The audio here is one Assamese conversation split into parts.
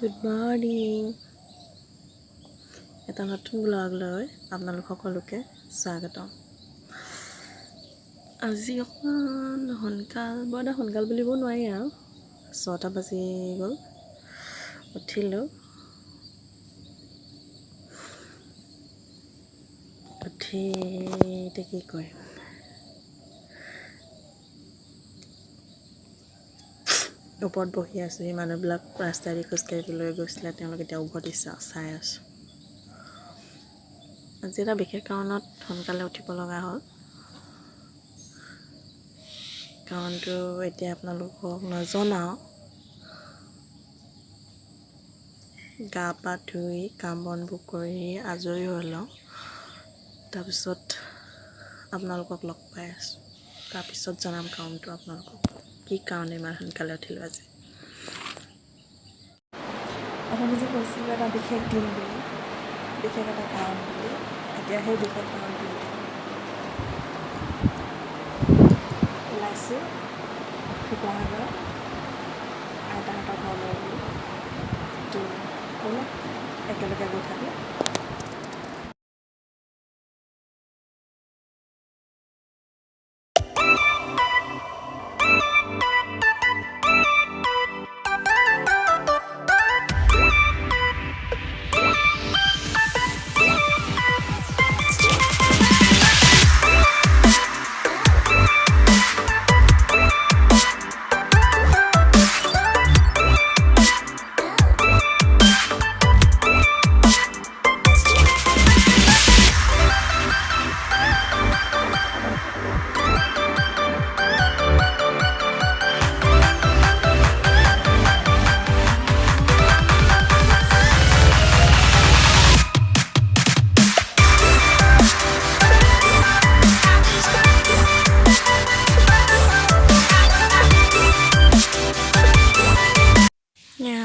Good morning. এটা নতুন ব্লগলৈ আপোনালোক সকলোকে স্বাগতম। আজি অকণমান বৰ এটা সোনকাল বুলিব নোৱাৰি আৰু 6টা বাজি গ'ল। উঠিলোঁ, উঠি এতিয়া কি কৰিম, ওপৰত বহি আছোঁ। সেই মানুহবিলাক ৰাস্তাইদি খোজকাঢ়িবলৈ গৈছিলে, তেওঁলোক এতিয়া উভতিছে, চাই আছোঁ। আজি এটা বিশেষ কাৰণত সোনকালে উঠিব লগা হ'ল। কাৰণটো এতিয়া আপোনালোকক নজনাওঁ। গা পা ধুই কাম বনবোৰ কৰি আজৰি হৈ লওঁ, তাৰপিছত আপোনালোকক লগ পাই আছোঁ। তাৰপিছত জনাম কাৰণটো আপোনালোকক, কি কাৰণে ইমান সোনকালে উঠিলোঁ আজি। আপুনি যে কৈছিলোঁ এটা বিশেষ দিন বুলি, বিশেষ এটা কাৰণ বুলি, এতিয়া সেই বিশেষ কাৰণটো ওলাইছোঁ শিৱসাগৰ আইতাহঁতৰ ঘৰলৈ বুলি। তো ব'লক একেলগে গৈ থাকোঁ।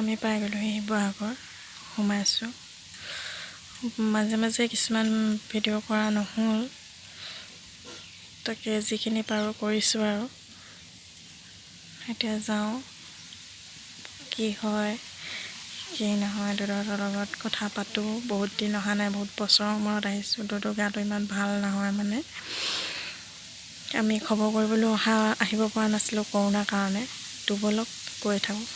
আমি পাই গ'লোহি শিৱসাগৰ, সোমাইছোঁ। মাজে মাজে কিছুমান ভিডিঅ' কৰা নহ'ল, তাকে যিখিনি পাৰোঁ কৰিছোঁ আৰু। এতিয়া যাওঁ, কি হয় কি নহয় দাদাহঁতৰ লগত কথা পাতোঁ। বহুত দিন অহা নাই, বহুত বছৰৰ মূৰত আহিছোঁ। দাদাৰ গাটো ইমান ভাল নহয়, মানে আমি খবৰ কৰিবলৈ আহিব পৰা নাছিলোঁ কৰোণাৰ কাৰণে। ব'লক গৈ থাকোঁ।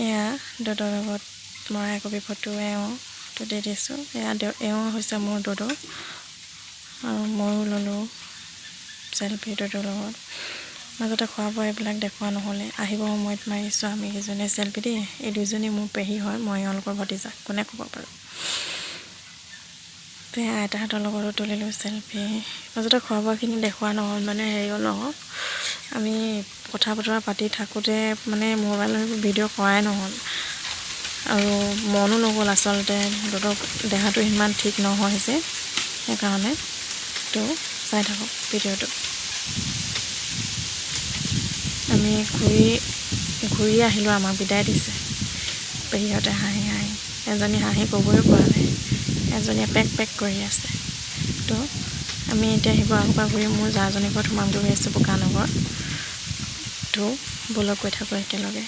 এয়া দাদাৰ লগত মৰা একপি ফটো এওঁটো দি দিছোঁ। এওঁ হৈছে মোৰ দাদা, আৰু ময়ো ল'লোঁ চেলফি দাদাৰ লগত। মাজতে খোৱা বোৱা এইবিলাক দেখুওৱা নহ'লে, আহিব সময়ত মাৰিছোঁ আমি কেইজনীয়ে চেলফি দেই। এই দুজনী মোৰ পেহী হয়, মই এওঁলোকৰ ভতিজা, কোনে ক'ব পাৰোঁ। আইতাহঁতৰ লগতো তুলিলোঁ চেলফি। মাজতে খোৱা বোৱাখিনি দেখুওৱা নহ'ল, মানে হেৰি হ'ল নহওক, আমি কথা বতৰা পাতি থাকোঁতে মানে মোবাইলৰ ভিডিঅ' কৰাই নহ'ল, আৰু মনো নগ'ল আচলতে। দাদাৰ দেহাটো ইমান ঠিক নহয় যে, সেইকাৰণে। তো চাই থাকক ভিডিঅ'টো। আমি ঘূৰি আহিলোঁ, আমাক বিদায় দিছে পেহীহঁতে হাঁহি হাঁহি। এজনী হাঁহি ক'বই পৰা নাই, এজনীয়ে পেক পেক কৰি আছে। তো আমি এতিয়া শিৱসাগৰৰ পৰা ঘূৰি মোৰ জাজনী ঘৰত সোমামগৈ হৈ আছোঁ, বোকানগৰ। তো ব'লক গৈ থাকোঁ একেলগে।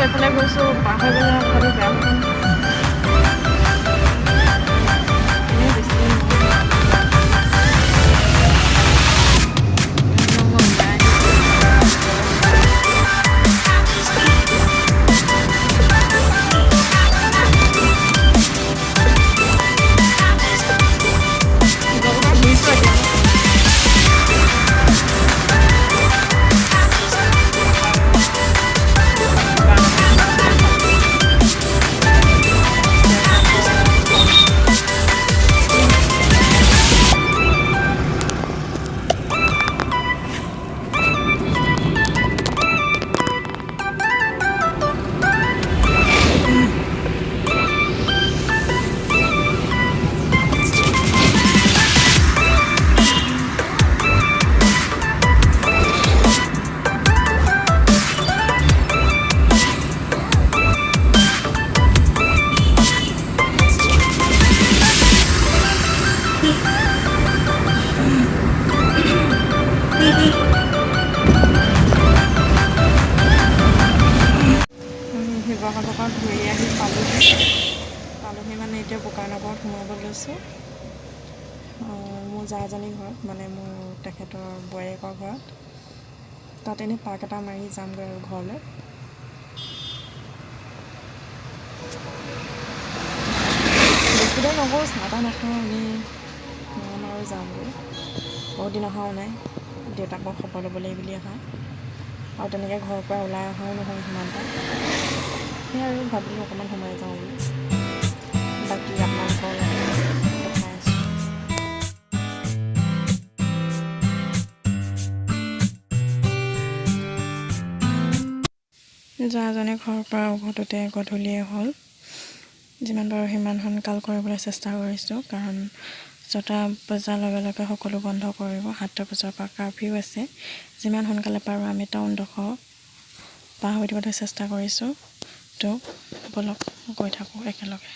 এইফালে গৈছোঁ, পাৰ হৈ গ'লে কথাটো বেয়া হ'ব। ঘূৰি আহি পালোহি মানে এতিয়া বোকানগৰত সোমাব লৈছোঁ মোৰ জাজনীৰ ঘৰত, মানে মোৰ তেখেতৰ বোৱাৰীয়েকৰ ঘৰত। তাত এনেই পাক এটা মাৰি যামগৈ আৰু ঘৰলৈ। বেছি দেৰি নকৰোঁ, চাহ তাহ নাখাওঁ, এনেই সোমাম আৰু যামগৈ। বহুত দিন অহাও নাই, দেউতাকক খবৰ ল'বলৈ বুলি অহা, আৰু তেনেকৈ ঘৰৰ পৰা ওলাই অহাও নহয় সিমানটা। সেয়াই আৰু ভাবিলোঁ অকণমান সোমাই যাওঁ বুলি। বাকী আপোনালোকৰ লগত দেখাই আছোঁ। জাজনে ঘৰৰ পৰা উভতোতে গধূলিয়ে হ'ল। যিমান পাৰোঁ সিমান সোনকাল কৰিবলৈ চেষ্টা কৰিছোঁ, কাৰণ 6টা বজাৰ লগে লগে সকলো বন্ধ কৰিব। 7টা বজাৰ পৰা কাৰফিউ আছে। যিমান সোনকালে পাৰোঁ আমি টাউনডোখৰ পাৰ হৈ দিবলৈ চেষ্টা কৰিছোঁ। তো ব'লক গৈ থাকোঁ একেলগে।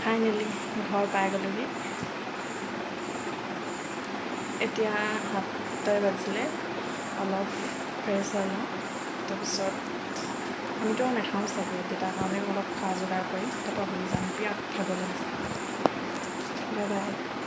ফাইনেলি ঘৰ পাই গ'লোহি। এতিয়া 7টা বাজিলে, অলপ ফ্ৰেছ হৈ লওঁ, তাৰপিছত আমিতো নাখাওঁ চাগৈ, দেউতাৰ কাৰণে অলপ খোৱা যোগাৰ কৰি তাৰপৰা শুই যাম। বিৰাট ভাগৰ লাগিছে। Bye bye.